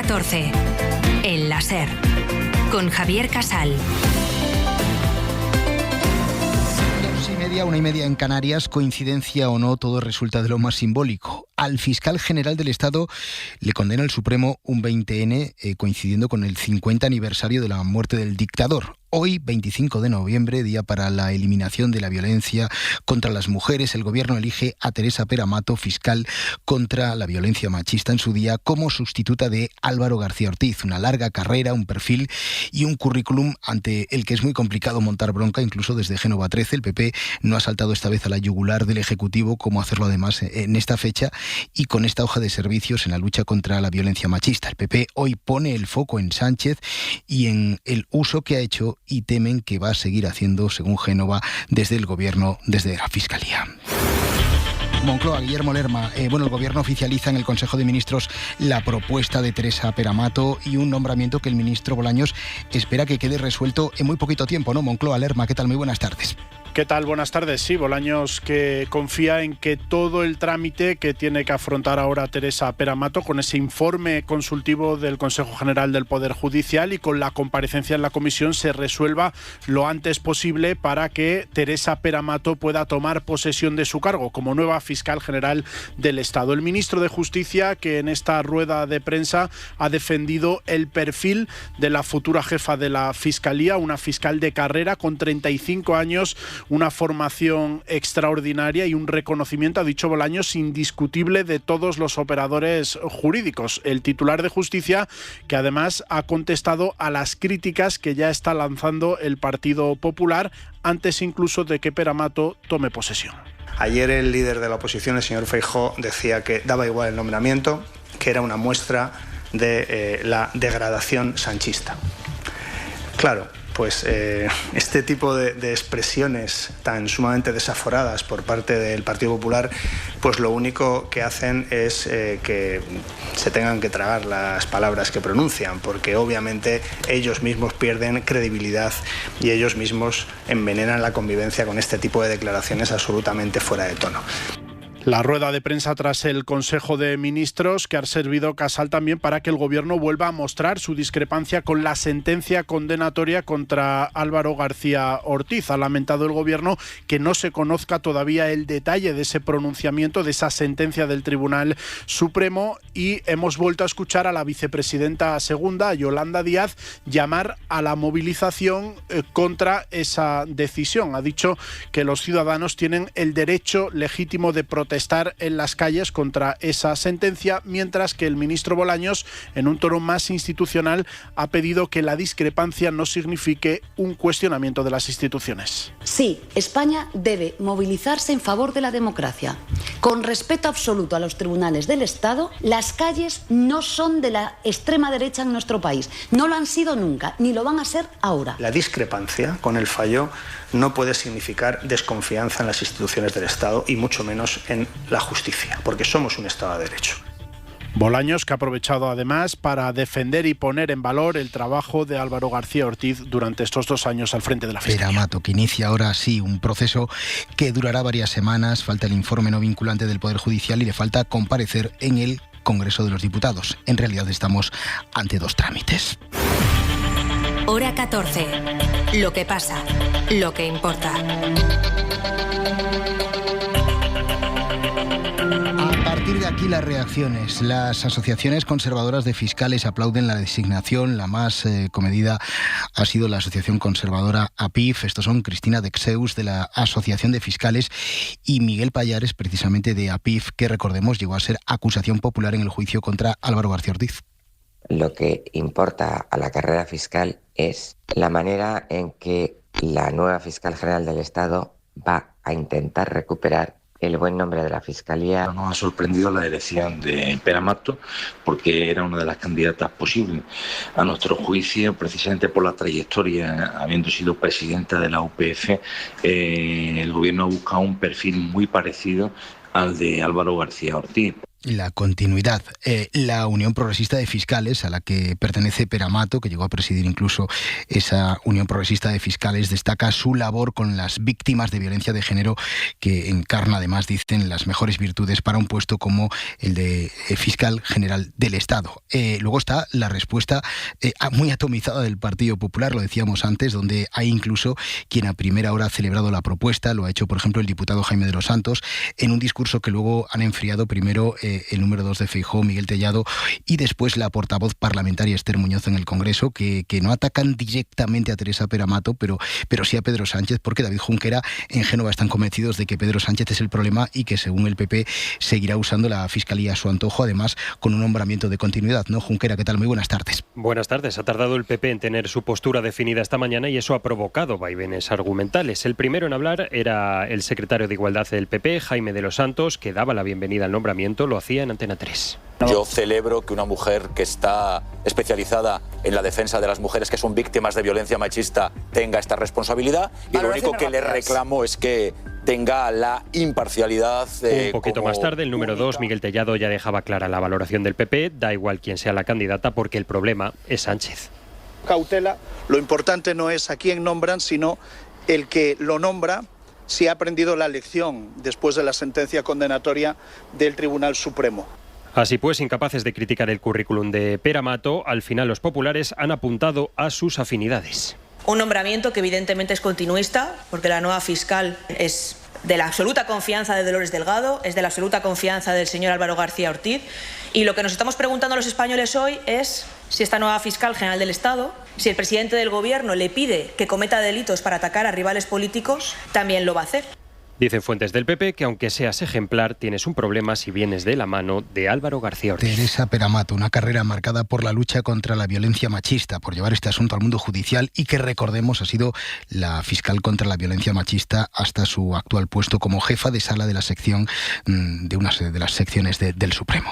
14. El láser. Con Javier Casal. 1:30 en Canarias, coincidencia o no, todo resulta de lo más simbólico. Al fiscal general del Estado le condena el Supremo un 20N, coincidiendo con el 50 aniversario de la muerte del dictador. Hoy, 25 de noviembre, día para la eliminación de la violencia contra las mujeres, el Gobierno elige a Teresa Pera Mato, fiscal contra la violencia machista en su día, como sustituta de Álvaro García Ortiz. Una larga carrera, un perfil y un currículum ante el que es muy complicado montar bronca, incluso desde Génova 13. El PP no ha saltado esta vez a la yugular del Ejecutivo, como hacerlo además en esta fecha y con esta hoja de servicios en la lucha contra la violencia machista. El PP hoy pone el foco en Sánchez y en el uso que ha hecho y temen que va a seguir haciendo, según Génova, desde el Gobierno, desde la Fiscalía. Moncloa, Guillermo Lerma. El Gobierno oficializa en el Consejo de Ministros la propuesta de Teresa Pera Mato y un nombramiento que el ministro Bolaños espera que quede resuelto en muy poquito tiempo, ¿no? Moncloa, Lerma, ¿qué tal? Muy buenas tardes. ¿Qué tal? Buenas tardes. Sí, Bolaños que confía en que todo el trámite que tiene que afrontar ahora Teresa Pera Mato, con ese informe consultivo del Consejo General del Poder Judicial y con la comparecencia en la comisión, se resuelva lo antes posible para que Teresa Pera Mato pueda tomar posesión de su cargo como nueva fiscal general del Estado. El ministro de Justicia, que en esta rueda de prensa ha defendido el perfil de la futura jefa de la Fiscalía, una fiscal de carrera con 35 años, una formación extraordinaria y un reconocimiento, ha dicho Bolaños, indiscutible de todos los operadores jurídicos. El titular de Justicia, que además ha contestado a las críticas que ya está lanzando el Partido Popular antes incluso de que Pera Mato tome posesión. Ayer el líder de la oposición, el señor Feijóo, decía que daba igual el nombramiento, que era una muestra de la degradación sanchista. Claro, pues este tipo de expresiones tan sumamente desaforadas por parte del Partido Popular, pues lo único que hacen es que se tengan que tragar las palabras que pronuncian, porque obviamente ellos mismos pierden credibilidad y ellos mismos envenenan la convivencia con este tipo de declaraciones absolutamente fuera de tono. La rueda de prensa tras el Consejo de Ministros, que ha servido, Casal, también para que el Gobierno vuelva a mostrar su discrepancia con la sentencia condenatoria contra Álvaro García Ortiz. Ha lamentado el Gobierno que no se conozca todavía el detalle de ese pronunciamiento, de esa sentencia del Tribunal Supremo, y hemos vuelto a escuchar a la vicepresidenta segunda, Yolanda Díaz, llamar a la movilización contra esa decisión. Ha dicho que los ciudadanos tienen el derecho legítimo de protestar en las calles contra esa sentencia, mientras que el ministro Bolaños, en un tono más institucional, ha pedido que la discrepancia no signifique un cuestionamiento de las instituciones. Sí, España debe movilizarse en favor de la democracia. Con respeto absoluto a los tribunales del Estado, las calles no son de la extrema derecha en nuestro país. No lo han sido nunca, ni lo van a ser ahora. La discrepancia con el fallo no puede significar desconfianza en las instituciones del Estado y mucho menos en la justicia, porque somos un Estado de Derecho. Bolaños, que ha aprovechado además para defender y poner en valor el trabajo de Álvaro García Ortiz durante estos 2 años al frente de la Fiscalía. Pera Mato, que inicia ahora sí un proceso que durará varias semanas. Falta el informe no vinculante del Poder Judicial y le falta comparecer en el Congreso de los Diputados. En realidad estamos ante 2 trámites. Hora 14. Lo que pasa, lo que importa. A partir de aquí las reacciones. Las asociaciones conservadoras de fiscales aplauden la designación. La más comedida ha sido la asociación conservadora APIF. Estos son Cristina Dexeus, de la Asociación de Fiscales, y Miguel Pallares, precisamente de APIF, que, recordemos, llegó a ser acusación popular en el juicio contra Álvaro García Ortiz. Lo que importa a la carrera fiscal es la manera en que la nueva fiscal general del Estado va a intentar recuperar el buen nombre de la Fiscalía. Nos ha sorprendido la elección de Pera Mato porque era una de las candidatas posibles. A nuestro juicio, precisamente por la trayectoria, habiendo sido presidenta de la UPF, el Gobierno ha buscado un perfil muy parecido al de Álvaro García Ortiz. La continuidad. La Unión Progresista de Fiscales, a la que pertenece Pere Amato, que llegó a presidir incluso esa Unión Progresista de Fiscales, destaca su labor con las víctimas de violencia de género, que encarna además, dicen, las mejores virtudes para un puesto como el de fiscal general del Estado. Luego está la respuesta muy atomizada del Partido Popular, lo decíamos antes, donde hay incluso quien a primera hora ha celebrado la propuesta. Lo ha hecho, por ejemplo, el diputado Jaime de los Santos, en un discurso que luego han enfriado primero el número 2 de Feijóo, Miguel Tellado, y después la portavoz parlamentaria Esther Muñoz en el Congreso, que no atacan directamente a Teresa Pere Amato, pero sí a Pedro Sánchez, porque David Junquera en Génova están convencidos de que Pedro Sánchez es el problema y que, según el PP, seguirá usando la Fiscalía a su antojo, además con un nombramiento de continuidad. ¿No, Junquera? ¿Qué tal? Muy buenas tardes. Buenas tardes. Ha tardado el PP en tener su postura definida esta mañana y eso ha provocado vaivenes argumentales. El primero en hablar era el secretario de Igualdad del PP, Jaime de los Santos, que daba la bienvenida al nombramiento. Lo hacía en Antena 3. Yo celebro que una mujer que está especializada en la defensa de las mujeres que son víctimas de violencia machista tenga esta responsabilidad, y lo único que le reclamo es que tenga la imparcialidad. Un poquito más tarde, el número 2, Miguel Tellado, ya dejaba clara la valoración del PP. Da igual quién sea la candidata, porque el problema es Sánchez. Cautela, lo importante no es a quién nombran, sino el que lo nombra, si ha aprendido la lección después de la sentencia condenatoria del Tribunal Supremo. Así pues, incapaces de criticar el currículum de Pere Amato, al final los populares han apuntado a sus afinidades. Un nombramiento que evidentemente es continuista, porque la nueva fiscal es de la absoluta confianza de Dolores Delgado, es de la absoluta confianza del señor Álvaro García Ortiz, y lo que nos estamos preguntando los españoles hoy es si esta nueva fiscal general del Estado, si el presidente del Gobierno le pide que cometa delitos para atacar a rivales políticos, también lo va a hacer. Dicen fuentes del PP que aunque seas ejemplar, tienes un problema si vienes de la mano de Álvaro García Ortiz. Teresa Pere Amato, una carrera marcada por la lucha contra la violencia machista, por llevar este asunto al mundo judicial, y que, recordemos, ha sido la fiscal contra la violencia machista hasta su actual puesto como jefa de sala de la sección de una de las secciones del Supremo.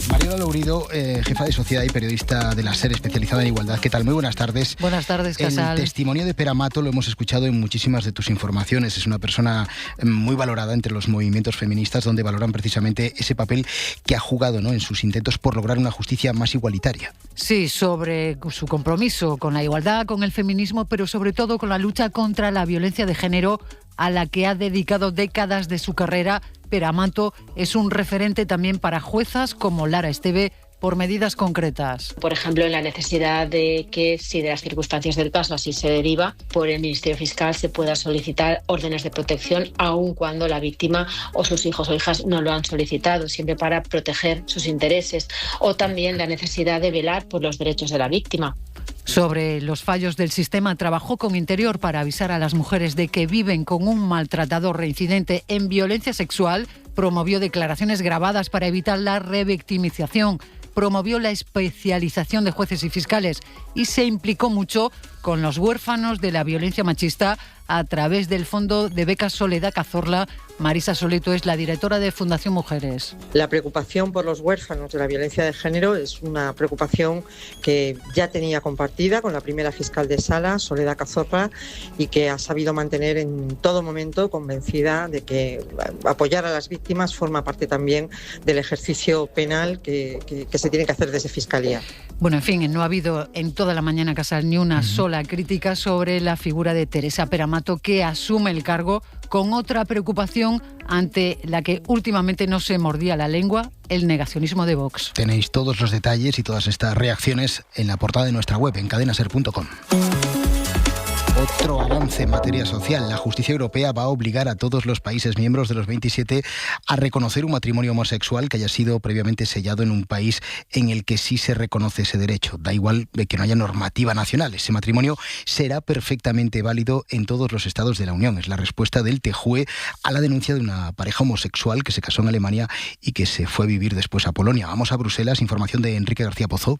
Mariola Lourido, jefa de Sociedad y periodista de la SER, especializada en igualdad. ¿Qué tal? Muy buenas tardes. Buenas tardes, Casal. El testimonio de Pere Amato lo hemos escuchado en muchísimas de tus informaciones. Es una persona muy valorada entre los movimientos feministas, donde valoran precisamente ese papel que ha jugado, ¿no?, en sus intentos por lograr una justicia más igualitaria. Sí, sobre su compromiso con la igualdad, con el feminismo, pero sobre todo con la lucha contra la violencia de género, a la que ha dedicado décadas de su carrera. Pere Amato es un referente también para juezas como Lara Esteve, por medidas concretas. Por ejemplo, en la necesidad de que, si de las circunstancias del caso así se deriva, por el Ministerio Fiscal se pueda solicitar órdenes de protección, aun cuando la víctima o sus hijos o hijas no lo han solicitado, siempre para proteger sus intereses. O también la necesidad de velar por los derechos de la víctima. Sobre los fallos del sistema, trabajó con Interior para avisar a las mujeres de que viven con un maltratador reincidente en violencia sexual, promovió declaraciones grabadas para evitar la revictimización, promovió la especialización de jueces y fiscales y se implicó mucho con los huérfanos de la violencia machista a través del Fondo de Becas Soledad Cazorla. Marisa Soleto es la directora de Fundación Mujeres. La preocupación por los huérfanos de la violencia de género es una preocupación que ya tenía compartida con la primera fiscal de sala, Soledad Cazorla, y que ha sabido mantener en todo momento, convencida de que apoyar a las víctimas forma parte también del ejercicio penal que se tiene que hacer desde Fiscalía. Bueno, en fin, no ha habido en toda la mañana, Casal, ni una sola crítica sobre la figura de Teresa Pere Amato, que asume el cargo con otra preocupación ante la que últimamente no se mordía la lengua: el negacionismo de Vox. Tenéis todos los detalles y todas estas reacciones en la portada de nuestra web, en cadenaser.com. Otro avance en materia social. La justicia europea va a obligar a todos los países miembros de los 27 a reconocer un matrimonio homosexual que haya sido previamente sellado en un país en el que sí se reconoce ese derecho. Da igual que no haya normativa nacional. Ese matrimonio será perfectamente válido en todos los estados de la Unión. Es la respuesta del TJUE a la denuncia de una pareja homosexual que se casó en Alemania y que se fue a vivir después a Polonia. Vamos a Bruselas. Información de Enrique García Pozo.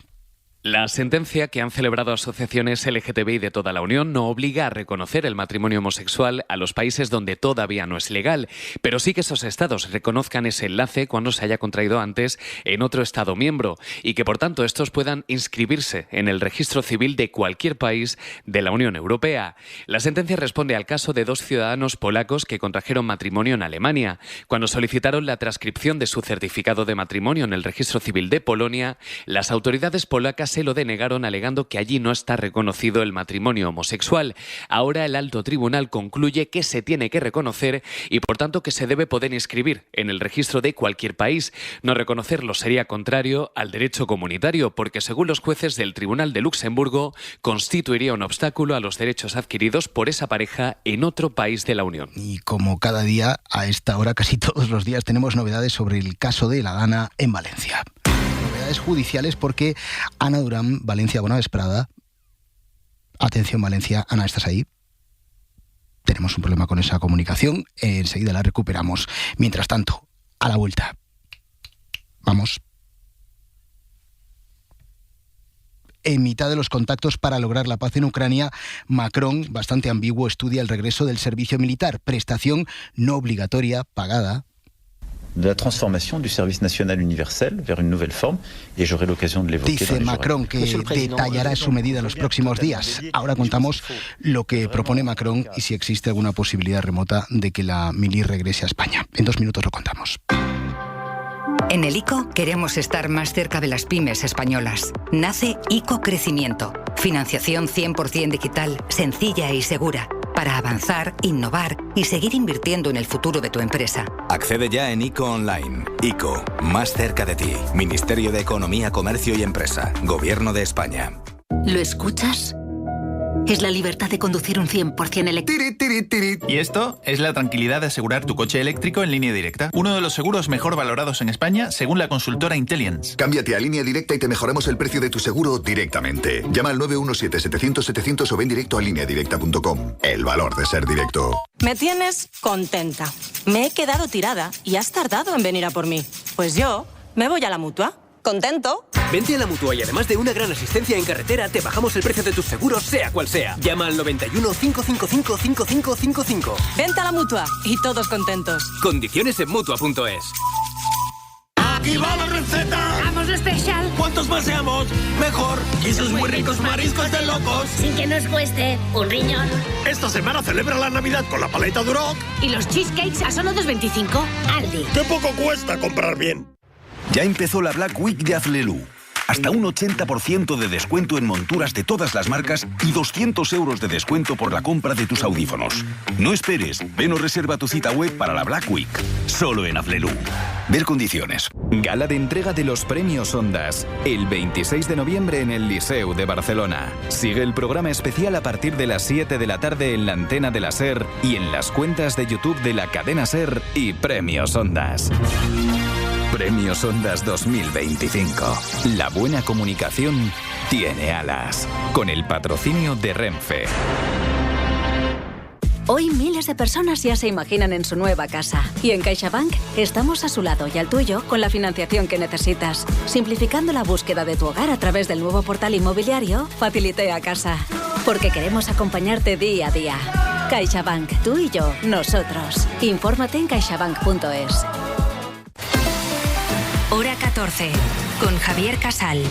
La sentencia que han celebrado asociaciones LGTBI de toda la Unión no obliga a reconocer el matrimonio homosexual a los países donde todavía no es legal, pero sí que esos estados reconozcan ese enlace cuando se haya contraído antes en otro estado miembro y que por tanto estos puedan inscribirse en el registro civil de cualquier país de la Unión Europea. La sentencia responde al caso de 2 ciudadanos polacos que contrajeron matrimonio en Alemania. Cuando solicitaron la transcripción de su certificado de matrimonio en el registro civil de Polonia, las autoridades polacas se lo denegaron alegando que allí no está reconocido el matrimonio homosexual. Ahora el alto tribunal concluye que se tiene que reconocer y por tanto que se debe poder inscribir en el registro de cualquier país. No reconocerlo sería contrario al derecho comunitario porque según los jueces del Tribunal de Luxemburgo constituiría un obstáculo a los derechos adquiridos por esa pareja en otro país de la Unión. Y como cada día, a esta hora casi todos los días tenemos novedades sobre el caso de la Dana en Valencia. Novedades judiciales porque Ana Durán, Valencia, buena vesprada. Atención Valencia, Ana, ¿estás ahí? Tenemos un problema con esa comunicación, enseguida la recuperamos. Mientras tanto, a la vuelta. Vamos. En mitad de los contactos para lograr la paz en Ucrania, Macron, bastante ambiguo, estudia el regreso del servicio militar, prestación no obligatoria, pagada. De la transformación del servicio nacional universal vers une nouvelle forme, y j'aurai l'occasion de l'évoquer. Dice Macron que detallará su medida en los próximos días. Ahora contamos lo que propone Macron y si existe alguna posibilidad remota de que la mili regrese a España. En 2 minutos lo contamos. En el ICO queremos estar más cerca de las pymes españolas. Nace ICO Crecimiento. Financiación 100% digital, sencilla y segura. Para avanzar, innovar y seguir invirtiendo en el futuro de tu empresa. Accede ya en ICO Online. ICO, más cerca de ti. Ministerio de Economía, Comercio y Empresa. Gobierno de España. ¿Lo escuchas? Es la libertad de conducir un 100% eléctrico. Y esto es la tranquilidad de asegurar tu coche eléctrico en Línea Directa. Uno de los seguros mejor valorados en España, según la consultora Intellience. Cámbiate a Línea Directa y te mejoramos el precio de tu seguro directamente. Llama al 917-700-700 o ven directo a lineadirecta.com. El valor de ser directo. Me tienes contenta. Me he quedado tirada y has tardado en venir a por mí. Pues yo me voy a la Mutua. ¿Contento? Vente a la Mutua y además de una gran asistencia en carretera, te bajamos el precio de tus seguros, sea cual sea. Llama al 91 555 5555. Vente a la Mutua y todos contentos. Condiciones en Mutua.es. ¡Aquí va la receta! ¡Vamos, lo especial! ¡Cuantos más seamos, mejor! ¡Y sus muy ricos mariscos de locos! Sin que nos cueste un riñón. Esta semana celebra la Navidad con la paleta Duroc. Y los cheesecakes a solo 2,25. Aldi. ¡Qué poco cuesta comprar bien! Ya empezó la Black Week de Aflelu. Hasta un 80% de descuento en monturas de todas las marcas y 200 euros de descuento por la compra de tus audífonos. No esperes, ven o reserva tu cita web para la Black Week. Solo en Aflelu. Ver condiciones. Gala de entrega de los premios Ondas. El 26 de noviembre en el Liceu de Barcelona. Sigue el programa especial a partir de las 7 de la tarde en la antena de la SER y en las cuentas de YouTube de la cadena SER y Premios Ondas. Premios Ondas 2025. La buena comunicación tiene alas. Con el patrocinio de Renfe. Hoy miles de personas ya se imaginan en su nueva casa. Y en CaixaBank estamos a su lado y al tuyo con la financiación que necesitas. Simplificando la búsqueda de tu hogar a través del nuevo portal inmobiliario Facilité a Casa. Porque queremos acompañarte día a día. CaixaBank, tú y yo, nosotros. Infórmate en caixabank.es. Hora 14, con Javier Casal.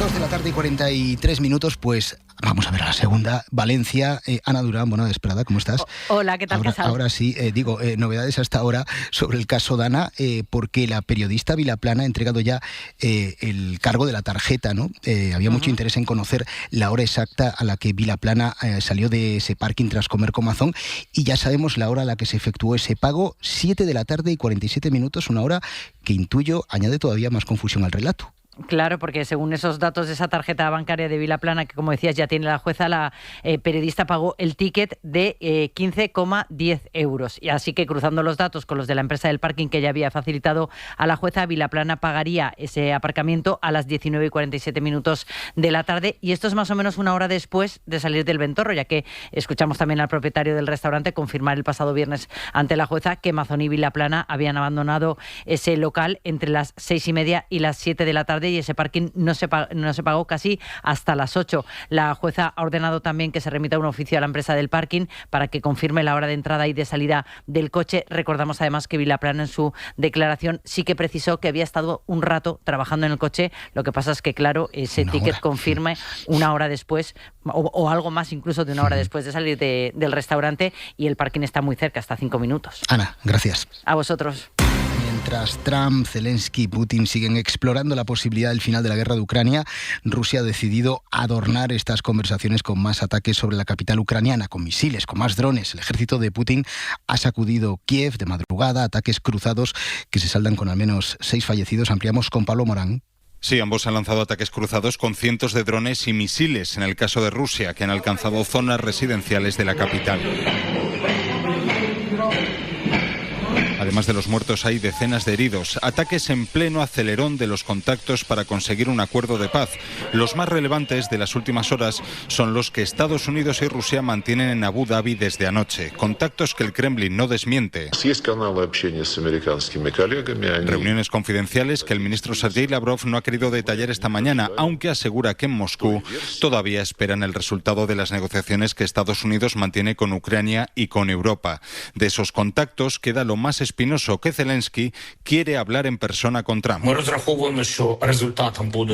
2 de la tarde y 43 minutos, pues vamos a ver a la segunda. Valencia, Ana Durán, buena vesprada, ¿cómo estás? Hola, ¿qué tal, Casal? Ahora sí, novedades hasta ahora sobre el caso Dana, porque la periodista Vilaplana ha entregado ya el cargo de la tarjeta, ¿no? Había mucho interés en conocer la hora exacta a la que Vilaplana salió de ese parking tras comer comazón y ya sabemos la hora a la que se efectuó ese pago, 7 de la tarde y 47 minutos, una hora que intuyo añade todavía más confusión al relato. Claro, porque según esos datos de esa tarjeta bancaria de Vilaplana, que como decías ya tiene la jueza, la periodista pagó el ticket de 15,10 euros. Y así que cruzando los datos con los de la empresa del parking que ya había facilitado a la jueza, Vilaplana pagaría ese aparcamiento a las 19:47 minutos de la tarde. Y esto es más o menos una hora después de salir del Ventorro, ya que escuchamos también al propietario del restaurante confirmar el pasado viernes ante la jueza que Mazón y Vilaplana habían abandonado ese local entre las 6:30 y las 7 de la tarde tarde y ese parking no se pagó casi hasta las 8. La jueza ha ordenado también que se remita un oficio a la empresa del parking para que confirme la hora de entrada y de salida del coche. Recordamos además que Vilaplana en su declaración sí que precisó que había estado un rato trabajando en el coche. Lo que pasa es que, claro, ese ticket confirme una hora después o algo más incluso de una hora después de salir del restaurante, y el parking está muy cerca, hasta 5 minutos. Ana, gracias. A vosotros. Mientras Trump, Zelensky y Putin siguen explorando la posibilidad del final de la guerra de Ucrania, Rusia ha decidido adornar estas conversaciones con más ataques sobre la capital ucraniana, con misiles, con más drones. El ejército de Putin ha sacudido Kiev de madrugada, ataques cruzados que se saldan con al menos 6 fallecidos. Ampliamos con Pablo Morán. Sí, ambos han lanzado ataques cruzados con cientos de drones y misiles, en el caso de Rusia, que han alcanzado zonas residenciales de la capital. Además de los muertos, hay decenas de heridos. Ataques en pleno acelerón de los contactos para conseguir un acuerdo de paz. Los más relevantes de las últimas horas son los que Estados Unidos y Rusia mantienen en Abu Dhabi desde anoche. Contactos que el Kremlin no desmiente. Reuniones confidenciales que el ministro Sergei Lavrov no ha querido detallar esta mañana, aunque asegura que en Moscú todavía esperan el resultado de las negociaciones que Estados Unidos mantiene con Ucrania y con Europa. De esos contactos queda lo más espinoso, que Zelensky quiere hablar en persona con Trump.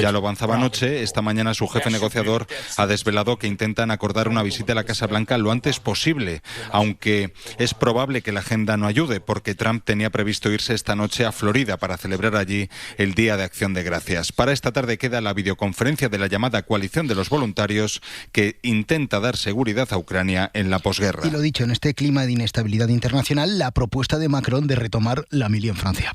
Ya lo avanzaba anoche. Esta mañana su jefe negociador ha desvelado que intentan acordar una visita a la Casa Blanca lo antes posible, aunque es probable que la agenda no ayude, porque Trump tenía previsto irse esta noche a Florida para celebrar allí el Día de Acción de Gracias. Para esta tarde queda la videoconferencia de la llamada Coalición de los Voluntarios, que intenta dar seguridad a Ucrania en la posguerra. Y lo dicho, en este clima de inestabilidad internacional, la propuesta de Macron de retomar la mili en Francia.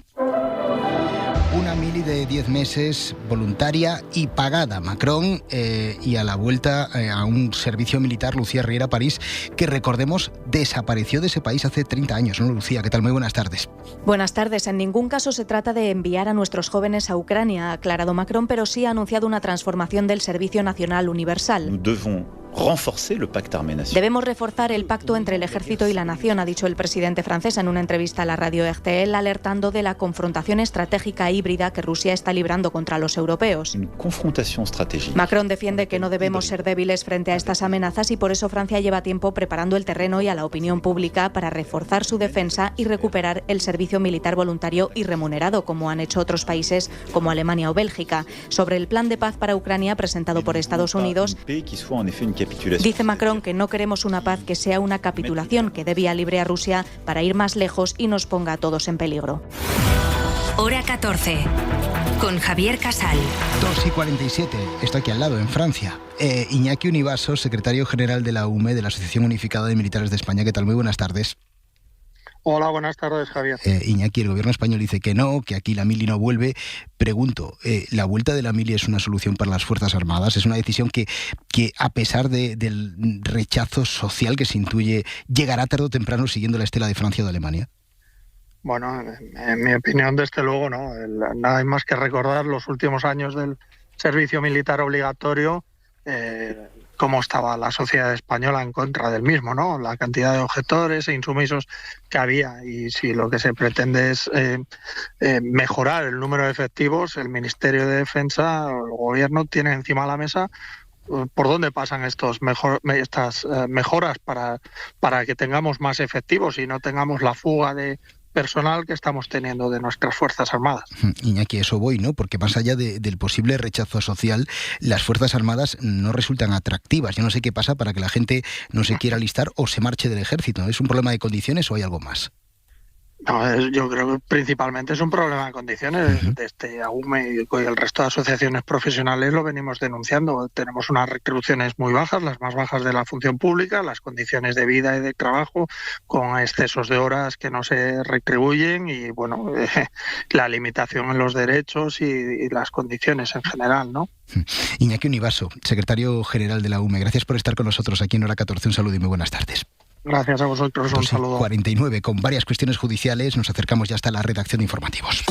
Una mili de 10 meses, voluntaria y pagada. Macron y a la vuelta a un servicio militar, Lucía Riera París, que recordemos desapareció de ese país hace 30 años, ¿no, Lucía? ¿Qué tal? Muy buenas tardes. Buenas tardes. En ningún caso se trata de enviar a nuestros jóvenes a Ucrania, ha aclarado Macron, pero sí ha anunciado una transformación del Servicio Nacional Universal. Debemos reforzar el pacto entre el ejército y la nación, ha dicho el presidente francés en una entrevista a la radio RTL, alertando de la confrontación estratégica híbrida que Rusia está librando contra los europeos. Macron defiende que no debemos ser débiles frente a estas amenazas y por eso Francia lleva tiempo preparando el terreno y a la opinión pública para reforzar su defensa y recuperar el servicio militar voluntario y remunerado, como han hecho otros países como Alemania o Bélgica. Sobre el plan de paz para Ucrania presentado por Estados Unidos, dice Macron que no queremos una paz que sea una capitulación, que dé vía libre a Rusia para ir más lejos y nos ponga a todos en peligro. Hora 14, con Javier Casal. 2:47, esto aquí al lado, en Francia. Iñaki Univaso, secretario general de la UME, de la Asociación Unificada de Militares de España. ¿Qué tal? Muy buenas tardes. Hola, buenas tardes, Javier. Iñaki, el gobierno español dice que no, que aquí la mili no vuelve. Pregunto, ¿la vuelta de la mili es una solución para las Fuerzas Armadas? ¿Es una decisión que a pesar del rechazo social que se intuye, llegará tarde o temprano siguiendo la estela de Francia o de Alemania? Bueno, en mi opinión, desde luego, no. Nada más que recordar los últimos años del servicio militar obligatorio, cómo estaba la sociedad española en contra del mismo, ¿no? La cantidad de objetores e insumisos que había. Y si lo que se pretende es mejorar el número de efectivos, el Ministerio de Defensa, el Gobierno, tiene encima de la mesa por dónde pasan estas mejoras para que tengamos más efectivos y no tengamos la fuga de personal que estamos teniendo de nuestras Fuerzas Armadas. Iñaki, eso voy, ¿no? Porque más allá del posible rechazo social, las Fuerzas Armadas no resultan atractivas. Yo no sé qué pasa para que la gente no se quiera alistar o se marche del ejército. ¿Es un problema de condiciones o hay algo más? No, yo creo que principalmente es un problema de condiciones. Desde AUME y el resto de asociaciones profesionales lo venimos denunciando. Tenemos unas retribuciones muy bajas, las más bajas de la función pública, las condiciones de vida y de trabajo, con excesos de horas que no se retribuyen y, bueno, la limitación en los derechos y las condiciones en general, ¿no? Iñaki Univaso, secretario general de la UME, gracias por estar con nosotros aquí en Hora 14. Un saludo y muy buenas tardes. Gracias a vosotros, un saludo. 49, con varias cuestiones judiciales, nos acercamos ya hasta la redacción de informativos.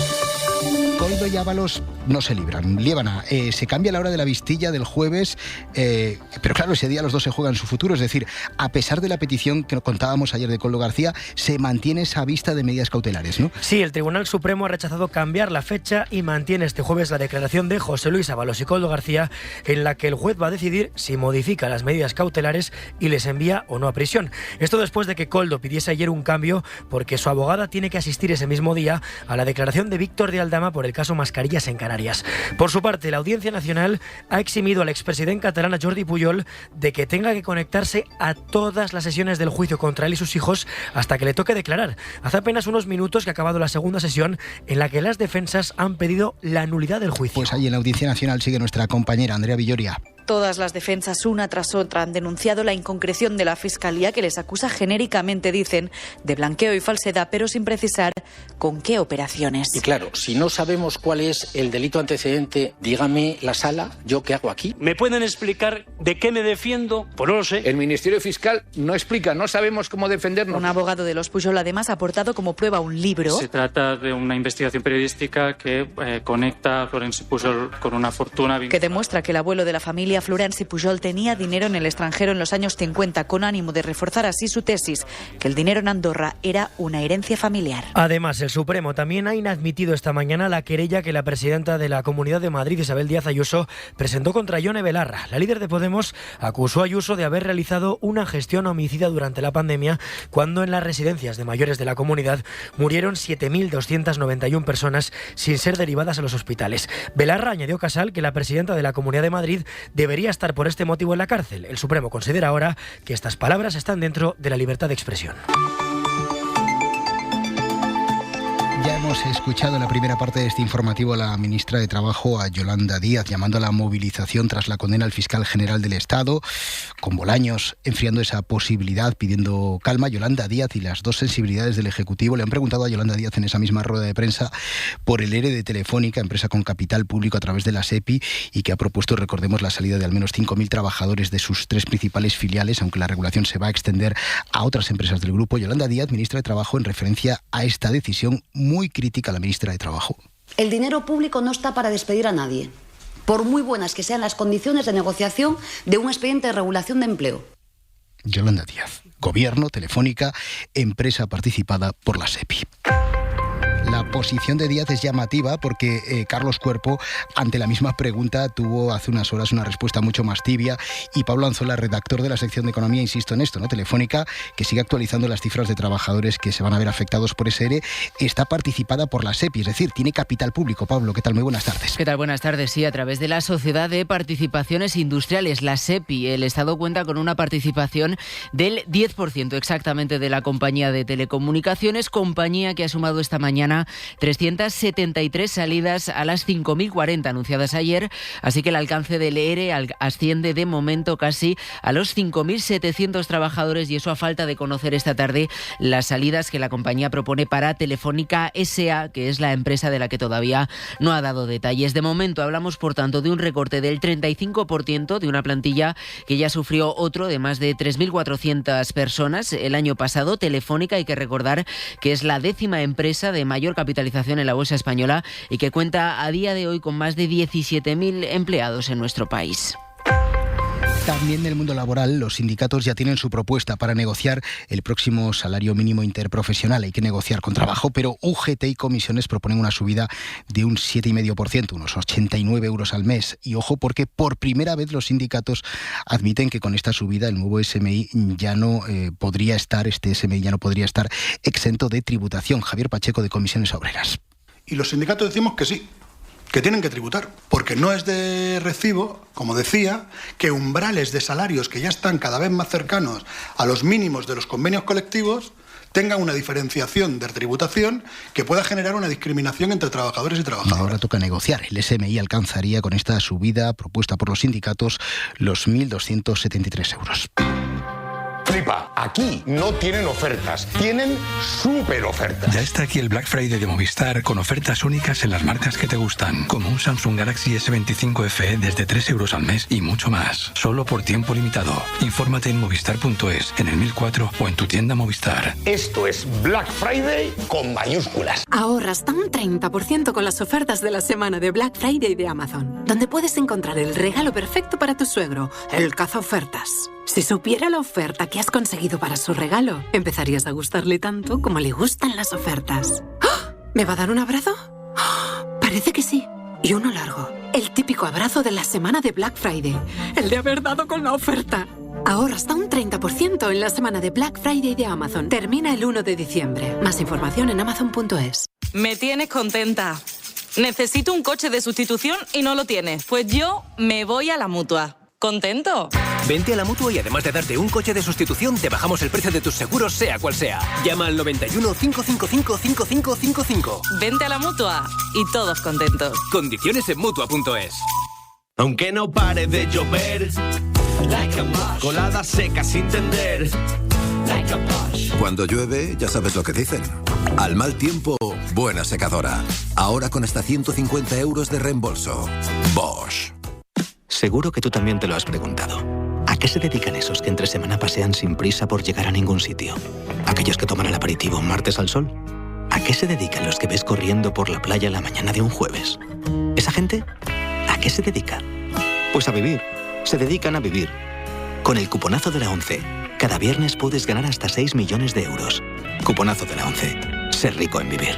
Koldo y Ábalos no se libran. Liébana, se cambia la hora de la vistilla del jueves, pero claro, ese día los dos se juegan su futuro. Es decir, a pesar de la petición que contábamos ayer de Koldo García, se mantiene esa vista de medidas cautelares, ¿no? Sí, el Tribunal Supremo ha rechazado cambiar la fecha y mantiene este jueves la declaración de José Luis Ábalos y Koldo García, en la que el juez va a decidir si modifica las medidas cautelares y les envía o no a prisión. Esto después de que Koldo pidiese ayer un cambio porque su abogada tiene que asistir ese mismo día a la declaración de Víctor de Aldama por el caso Mascarillas en Canarias. Por su parte, la Audiencia Nacional ha eximido al expresidente catalán Jordi Pujol de que tenga que conectarse a todas las sesiones del juicio contra él y sus hijos hasta que le toque declarar. Hace apenas unos minutos que ha acabado la segunda sesión en la que las defensas han pedido la nulidad del juicio. Pues ahí en la Audiencia Nacional sigue nuestra compañera Andrea Villoria. Todas las defensas, una tras otra, han denunciado la inconcreción de la Fiscalía, que les acusa genéricamente, dicen, de blanqueo y falsedad, pero sin precisar con qué operaciones. Y claro, si no sabemos cuál es el delito antecedente, dígame la sala, ¿yo qué hago aquí? ¿Me pueden explicar de qué me defiendo? Pues no lo sé. El Ministerio Fiscal no explica, no sabemos cómo defendernos. Un abogado de los Pujol además ha aportado como prueba un libro. Se trata de una investigación periodística que conecta a Florenci Pujol con una fortuna que demuestra que el abuelo de la familia, Florenci Pujol, tenía dinero en el extranjero en los años 50, con ánimo de reforzar así su tesis, que el dinero en Andorra era una herencia familiar. Además, el Supremo también ha inadmitido esta mañana la querella que la presidenta de la Comunidad de Madrid, Isabel Díaz Ayuso, presentó contra Ione Belarra. La líder de Podemos acusó a Ayuso de haber realizado una gestión homicida durante la pandemia, cuando en las residencias de mayores de la comunidad murieron 7.291 personas sin ser derivadas a los hospitales. Belarra añadió Casal que la presidenta de la Comunidad de Madrid debería estar por este motivo en la cárcel. El Supremo considera ahora que estas palabras están dentro de la libertad de expresión. Ya hemos escuchado en la primera parte de este informativo a la ministra de Trabajo, a Yolanda Díaz, llamando a la movilización tras la condena al fiscal general del Estado, con Bolaños enfriando esa posibilidad, pidiendo calma. Yolanda Díaz y las dos sensibilidades del Ejecutivo le han preguntado a Yolanda Díaz en esa misma rueda de prensa por el ERE de Telefónica, empresa con capital público a través de la SEPI, y que ha propuesto, recordemos, la salida de al menos 5.000 trabajadores de sus 3 principales filiales, aunque la regulación se va a extender a otras empresas del grupo. Yolanda Díaz, ministra de Trabajo, en referencia a esta decisión muy crítica a la ministra de Trabajo. El dinero público no está para despedir a nadie, por muy buenas que sean las condiciones de negociación de un expediente de regulación de empleo. Yolanda Díaz, Gobierno, Telefónica, empresa participada por la SEPI. La posición de Díaz es llamativa porque Carlos Cuerpo, ante la misma pregunta, tuvo hace unas horas una respuesta mucho más tibia, y Pablo Anzola, redactor de la sección de Economía, insisto en esto, ¿no? Telefónica, que sigue actualizando las cifras de trabajadores que se van a ver afectados por ese ERE, está participada por la SEPI, es decir, tiene capital público. Pablo, ¿qué tal? Muy buenas tardes. ¿Qué tal? Buenas tardes. Sí, a través de la Sociedad de Participaciones Industriales, la SEPI, el Estado cuenta con una participación del 10% exactamente de la compañía de telecomunicaciones, compañía que ha sumado esta mañana 373 salidas a las 5.040 anunciadas ayer, así que el alcance del ERE asciende de momento casi a los 5.700 trabajadores, y eso a falta de conocer esta tarde las salidas que la compañía propone para Telefónica S.A., que es la empresa de la que todavía no ha dado detalles. De momento hablamos, por tanto, de un recorte del 35% de una plantilla que ya sufrió otro de más de 3.400 personas el año pasado. Telefónica, hay que recordar que es la 10ª empresa de mayor capitalización en la bolsa española y que cuenta a día de hoy con más de 17.000 empleados en nuestro país. También del mundo laboral, los sindicatos ya tienen su propuesta para negociar el próximo salario mínimo interprofesional. Hay que negociar con trabajo, pero UGT y comisiones proponen una subida de un 7,5%, unos 89 euros al mes. Y ojo, porque por primera vez los sindicatos admiten que con esta subida el nuevo SMI ya no podría estar exento de tributación. Javier Pacheco, de Comisiones Obreras. Y los sindicatos decimos que sí, que tienen que tributar, porque no es de recibo, como decía, que umbrales de salarios que ya están cada vez más cercanos a los mínimos de los convenios colectivos tengan una diferenciación de tributación que pueda generar una discriminación entre trabajadores y trabajadoras. Ahora toca negociar. El SMI alcanzaría con esta subida propuesta por los sindicatos los 1.273 euros. Flipa, aquí no tienen ofertas, tienen súper ofertas. Ya está aquí el Black Friday de Movistar con ofertas únicas en las marcas que te gustan, como un Samsung Galaxy S25 FE desde 3 euros al mes y mucho más, solo por tiempo limitado. Infórmate en movistar.es, en el 1004 o en tu tienda Movistar. Esto es Black Friday con mayúsculas. Ahorra hasta un 30% con las ofertas de la semana de Black Friday de Amazon, donde puedes encontrar el regalo perfecto para tu suegro, el cazaofertas. Si supiera la oferta que has conseguido para su regalo, empezarías a gustarle tanto como le gustan las ofertas. ¡Oh! ¿Me va a dar un abrazo? ¡Oh! Parece que sí. Y uno largo. El típico abrazo de la semana de Black Friday. El de haber dado con la oferta. Ahorra hasta un 30% en la semana de Black Friday de Amazon. Termina el 1 de diciembre. Más información en amazon.es. Me tienes contenta. Necesito un coche de sustitución y no lo tienes. Pues yo me voy a la Mutua. ¿Contento? Vente a la Mutua y además de darte un coche de sustitución, te bajamos el precio de tus seguros, sea cual sea. Llama al 91 555 5555. Vente a la Mutua y todos contentos. Condiciones en Mutua.es. Aunque no pare de llover, coladas secas sin tender. Cuando llueve, ya sabes lo que dicen. Al mal tiempo, buena secadora. Ahora con hasta 150 euros de reembolso. Bosch. Seguro que tú también te lo has preguntado. ¿A qué se dedican esos que entre semana pasean sin prisa por llegar a ningún sitio? ¿Aquellos que toman el aperitivo un martes al sol? ¿A qué se dedican los que ves corriendo por la playa la mañana de un jueves? ¿Esa gente? ¿A qué se dedica? Pues a vivir. Se dedican a vivir. Con el cuponazo de la ONCE, cada viernes puedes ganar hasta 6 millones de euros. Cuponazo de la ONCE. Ser rico en vivir.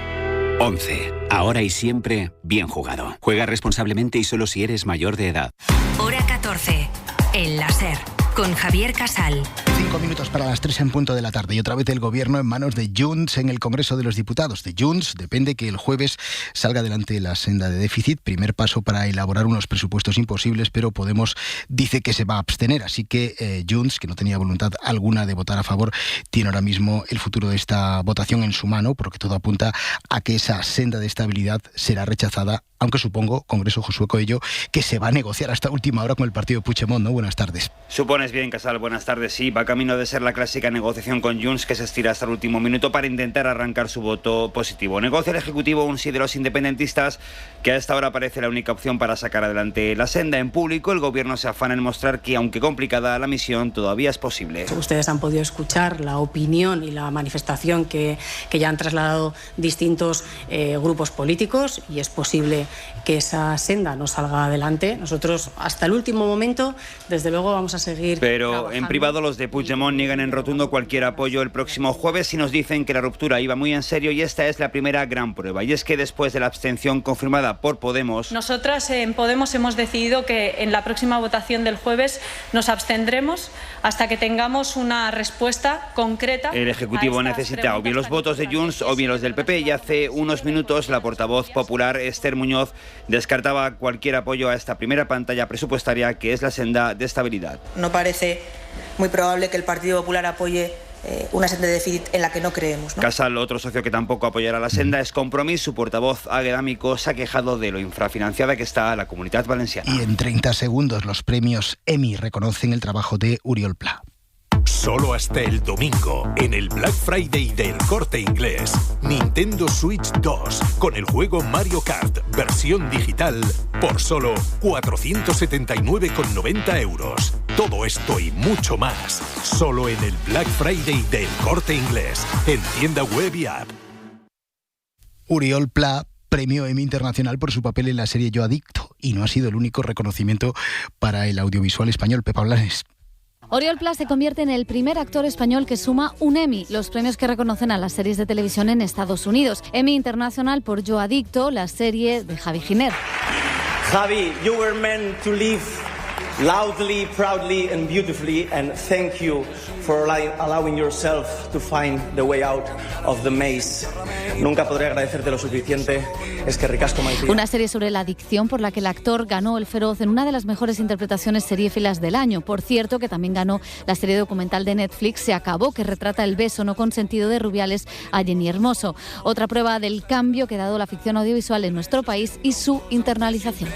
11. Ahora y siempre, bien jugado. Juega responsablemente y solo si eres mayor de edad. Hora 14. El láser. Con Javier Casal. 5 minutos para las 3 en punto de la tarde y otra vez el gobierno en manos de Junts en el Congreso de los Diputados. De Junts depende que el jueves salga adelante la senda de déficit, primer paso para elaborar unos presupuestos imposibles, pero Podemos dice que se va a abstener, así que Junts, que no tenía voluntad alguna de votar a favor, tiene ahora mismo el futuro de esta votación en su mano, porque todo apunta a que esa senda de estabilidad será rechazada, aunque supongo, Congreso Josué Coello, que se va a negociar hasta última hora con el partido Puigdemont, ¿no? Buenas tardes. Supones bien, Casal, buenas tardes. Sí, va camino de ser la clásica negociación con Junts que se estira hasta el último minuto para intentar arrancar su voto positivo. Negocia el Ejecutivo un sí de los independentistas, que a esta hora parece la única opción para sacar adelante la senda. En público, el gobierno se afana en mostrar que, aunque complicada la misión, todavía es posible. Ustedes han podido escuchar la opinión y la manifestación que ya han trasladado distintos grupos políticos, y es posible que esa senda no salga adelante. Nosotros, hasta el último momento, desde luego vamos a seguir trabajando. En privado, los de Puigdemont niegan en rotundo cualquier apoyo el próximo jueves y nos dicen que la ruptura iba muy en serio, y esta es la primera gran prueba. Y es que después de la abstención confirmada por Podemos... Nosotras en Podemos hemos decidido que en la próxima votación del jueves nos abstendremos hasta que tengamos una respuesta concreta. El Ejecutivo necesita o bien los votos de Junts o bien los del PP, y hace unos minutos la portavoz popular Esther Muñoz descartaba cualquier apoyo a esta primera pantalla presupuestaria, que es la senda de estabilidad. No parece muy probable que el Partido Popular apoye una senda de déficit en la que no creemos, ¿no? Casal, otro socio que tampoco apoyará la senda, es Compromís. Su portavoz Águeda Amico se ha quejado de lo infrafinanciada que está la Comunitat Valenciana. Y en 30 segundos los premios Emmy reconocen el trabajo de Uriol Pla. Solo hasta el domingo, en el Black Friday del Corte Inglés, Nintendo Switch 2 con el juego Mario Kart versión digital por solo 479,90 euros. Todo esto y mucho más, solo en el Black Friday del Corte Inglés, en tienda web y app. Uriol Pla, premio Emmy Internacional por su papel en la serie Yo Adicto, y no ha sido el único reconocimiento para el audiovisual español. Pepa Blanes. Uriol Pla se convierte en el primer actor español que suma un Emmy, los premios que reconocen a las series de televisión en Estados Unidos. Emmy Internacional por Yo Adicto, la serie de Javi Giner. Javi, you were meant to live loudly, proudly and beautifully, and thank you for allowing yourself to find the way out of the maze. Nunca podré agradecerte lo suficiente. Es que ricasco Maitía. Una serie sobre la adicción por la que el actor ganó el Feroz en una de las mejores interpretaciones seriéfilas del año. Por cierto, que también ganó la serie documental de Netflix Se acabó, que retrata el beso no consentido de Rubiales a Jenny Hermoso. Otra prueba del cambio que ha dado la ficción audiovisual en nuestro país y su internalización.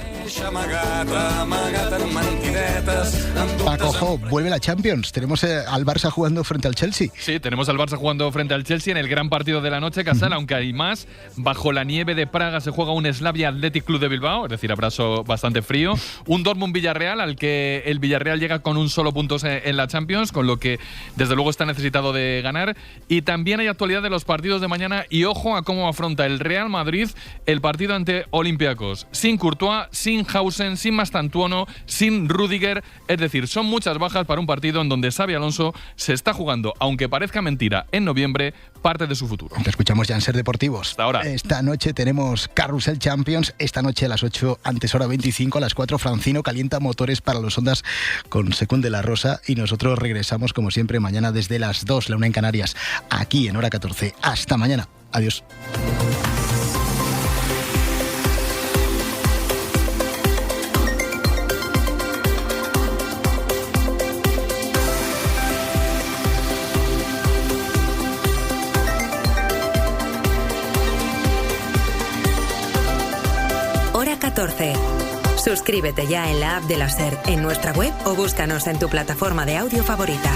Paco, vuelve la Champions. Tenemos al Barça jugando frente al Chelsea. Sí, tenemos al Barça jugando frente al Chelsea en el gran partido de la noche, Casal, aunque hay más. Bajo la nieve de Praga se juega un Slavia Athletic Club de Bilbao, es decir, abrazo bastante frío. Un Dortmund Villarreal, al que el Villarreal llega con un solo punto en la Champions, con lo que desde luego está necesitado de ganar. Y también hay actualidad de los partidos de mañana y ojo a cómo afronta el Real Madrid el partido ante Olympiacos. Sin Courtois, sin Hausen, sin Mastantuono, sin Rüdiger. Es decir, son muchas bajas para un partido en donde Xabi Alonso se está jugando, aunque parezca mentira, en noviembre, parte de su futuro. Te escuchamos ya en Ser Deportivos. Hasta ahora. Esta noche tenemos Carrusel Champions. Esta noche a las 8, antes hora 25, a las 4, Francino calienta motores para los Ondas con Secund de la Rosa. Y nosotros regresamos, como siempre, mañana desde las 2, la 1 en Canarias, aquí en hora 14. Hasta mañana. Adiós. Hora 14. Suscríbete ya en la app de la SER, en nuestra web o búscanos en tu plataforma de audio favorita.